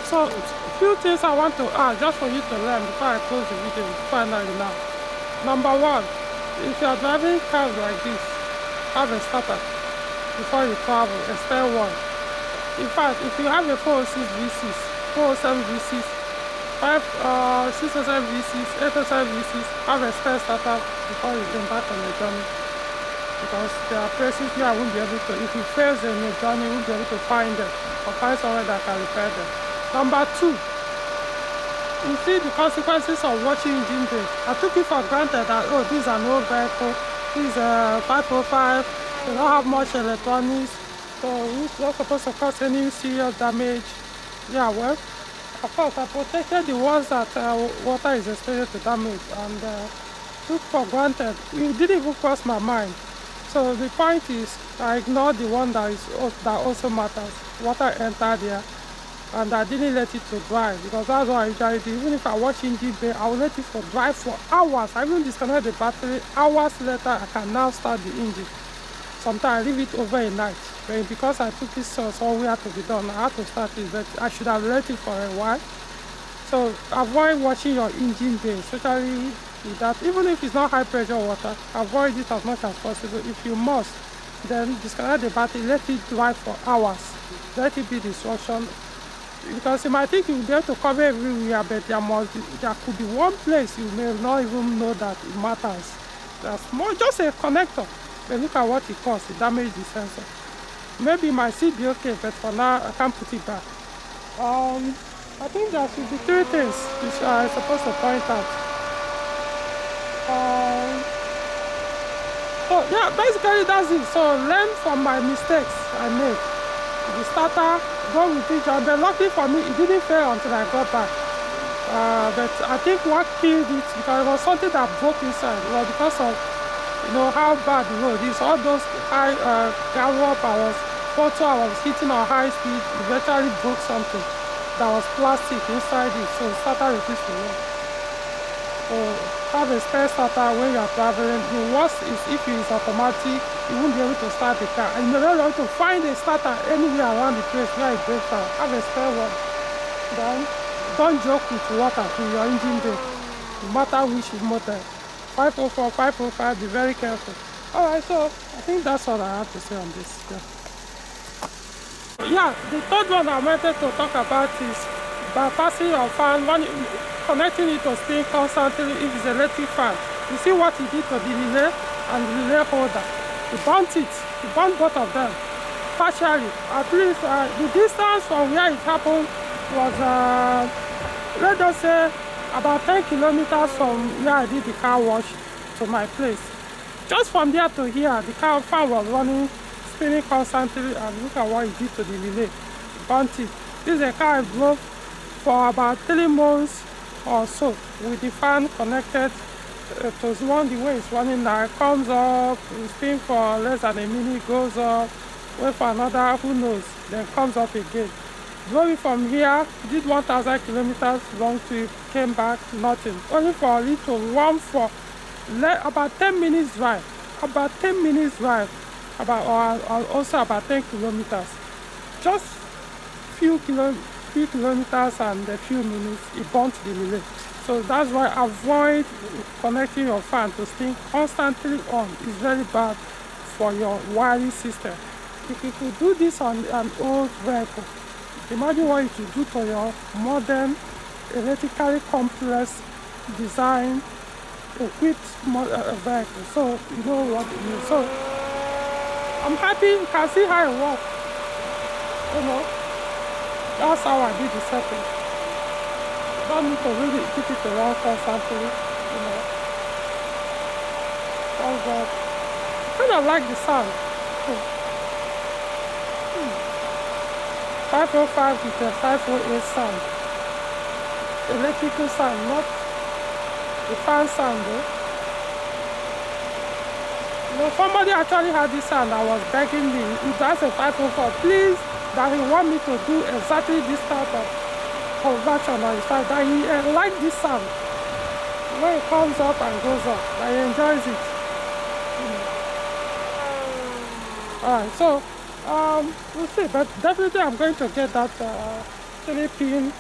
So, few things I want to add just for you to learn before I close the video finally now. Number one, if you are driving cars like this, have a starter before you travel, a spare one. In fact, if you have a 406 V6, 407 V6, 607 V6, 807 V6, have a spare starter before you embark on the journey. Because there are places where I won't be able to, if you fail in your journey, you won't be able to find them or find someone that can repair them. Number two, you see the consequences of watching engine bay. I took it for granted that, oh, this is an old vehicle, this is a 505, they don't have much electronics, so it's not supposed to cause any serious damage. Yeah, well, of course, I protected the ones that water is exposed to damage, and took for granted. It didn't even cross my mind. So the point is, I ignored the one that also matters. Water entered there, and I didn't let it to dry, because that's what I usually do. Even if I watch engine bay, I will let it to dry for hours. I even disconnect the battery. Hours later, I can now start the engine. Sometimes I leave it over a night. But because I took it somewhere to be done, I had to start it, but I should have let it for a while. So avoid watching your engine bay, especially with that. Even if it's not high pressure water, avoid it as much as possible. If you must, then disconnect the battery, let it dry for hours. Let it be the instruction. Because you might think you'll be able to cover everywhere, but there could be one place you may not even know that it matters. That's more just a connector. But look at what it costs. It damaged the sensor. Maybe it might still be okay, but for now I can't put it back. I think there should be three things which I'm supposed to point out. So yeah, basically that's it. So learn from my mistakes I made. The starter, go with it, but luckily for me, it didn't fail until I got back. But I think what killed it, because it was something that broke inside, well, because of how bad the road is. All those high gallop I was hitting on high speed, eventually broke something that was plastic inside it, so the starter refused to work. So have a spare starter when you are traveling. The worst is if it is automatic, you won't be able to start the car, and you may not be able to find a starter anywhere around the place where it breaks down. Have a spare one. Then don't joke with water in your engine bay, no matter which motor. 504, 505, be very careful. Alright, so I think that's all I have to say on this. Yeah, the third one I wanted to talk about is bypassing your fan, connecting it to spin constantly if it's electric fan. You see what he did to the relay and the relay holder. He burnt it. He burnt both of them partially. At least the distance from where it happened was, let us say, about 10 kilometers from where I did the car wash to my place. Just from there to here, the car fan was running, spinning constantly, and look at what it did to the relay. Burnt it. This is a car I drove for about 3 months or so with the fan connected to the way it's running now. It comes up, it spins for less than a minute, goes up, wait for another, who knows, then comes up again. Drove it from here, did 1,000 kilometers long trip, came back, nothing. Only for it to run for about 10 minutes drive. About 10 minutes drive, or also about 10 kilometers. Just few kilometers and a few minutes, it burnt the relay. So that's why avoid connecting your fan to spin constantly on. It's very bad for your wiring system. If you could do this on an old vehicle, imagine what it will do to your modern, electrically complex design equipped vehicle. So you know what it means. So I'm happy you can see how it works. That's how I did the setting. Don't need to really keep it around constantly. Oh God. I kind of like the sound. 505 with a 508 sound. Electrical sound, not the fan sound though. Somebody actually had this sound and was begging me, if that's a 504, please, that he want me to do exactly this type of conversion on his side. That he like this sound. When it comes up and goes up, that he enjoys it. Alright, so we'll see, but definitely I'm going to get that 3-pin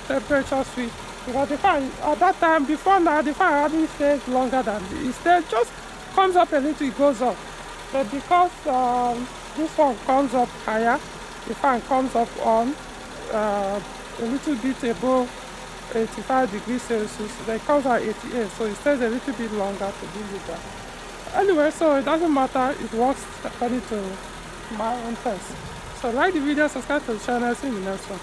temperature switch, because the fan at that time, before now, the fan hardly stays longer than it stays, just comes up a little, it goes up. But because this one comes up higher, the fan comes up on a little bit above 85 degrees Celsius, then it comes at 88, so it stays a little bit longer to deal with that. Anyway, so it doesn't matter, it works according to my own test. So like the video, subscribe to the channel, see you in the next one.